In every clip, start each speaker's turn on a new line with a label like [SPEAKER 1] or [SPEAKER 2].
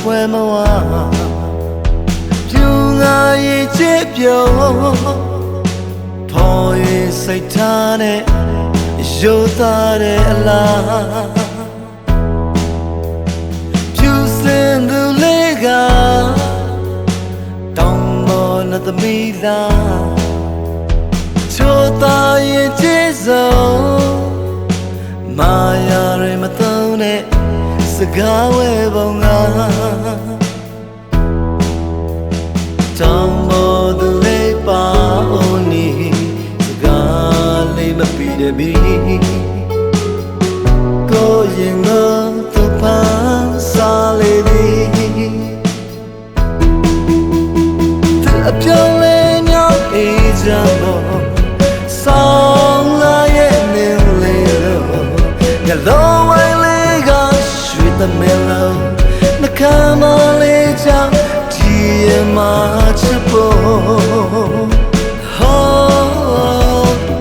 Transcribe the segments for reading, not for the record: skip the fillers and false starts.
[SPEAKER 1] ပွဲမဝပြူငါရဲ့ချစ်ပြုံးဖော်၍စိတ်ထားနဲ့ရိုးသားတဲ့အလားပြူစင်သူလေးကတောင်းပေါ်နဲ့သမီးလားချိုးသားရဲ့ချစ်ဆုံးမာယာရမသုံးနဲ့စကားဝဲပုံကတောင်းပေါ်သူလေးပါဦးနီစကားလေးမပြီးတဲ့ဘီကိုရင်ကိုသူပန်းစားလေးဒီသူအပြောင်းလဲမြောက်အေးကြတော့ဆောင်းလာရဲ့နေလေးလို့ကလုံးဝလေးကရွှေတမဲလုံးနှကမ်းမလေးကြောင့်ဒီရမချစ်ဖို့ဟော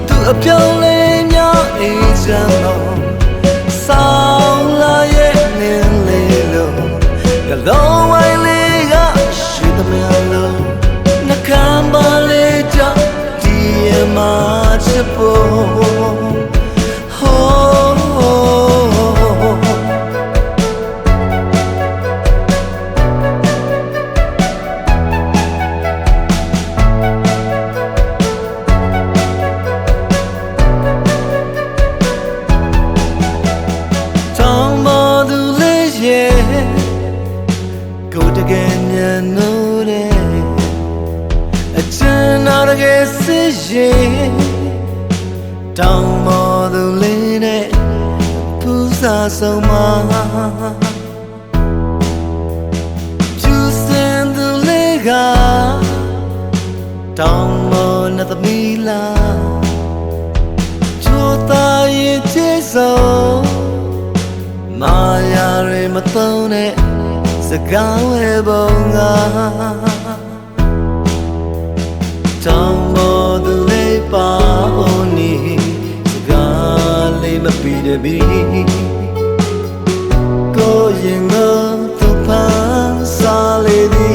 [SPEAKER 1] သူအပြောင်းလဲမြောက်အေးကြတော့ဆောင်းလာရဲ့နေလေးလို့ကလုံးဝလေးကရွှေတမဲလုံးနှကမ်းမလေးကြောင့်ဒီရမချစ်ဖို့ကိုတကယ်မြတ်လို့တဲ့အချမ်းတော်တကယ်စစ်ရင်တောင်းမော်သူလေးနဲ့ပူစာဆုံးမကျူစင်သူလေးကတောင်းမော်နဲ့သမီးလားချိုးသားရဲ့ချစ်ဆုံးမာယာရမသုံးနဲ့စကားဝဲပုံကတောင်းပေါ်သူလေးပါဦးနီစကားလေးမပြီးတဲ့ဘီကိုရင်ကိုသူပန်းစားလေးဒီ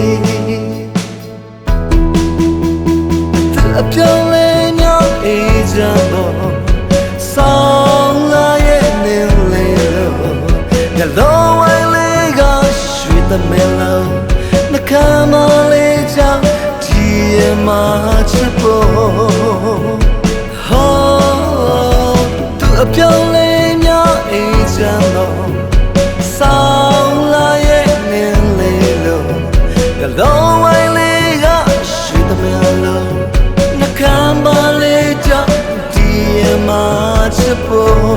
[SPEAKER 1] သူအပြောင်းလဲမြောက်အေးကြတော့ဆောင်းလာရဲ့နေလေးလို့ညလုံးဝလေးကthe mellow the camel jump dear my chipo oh to a pure your age alone sound like in lilo the low way liga shoot the mellow the camel jump dear my chipo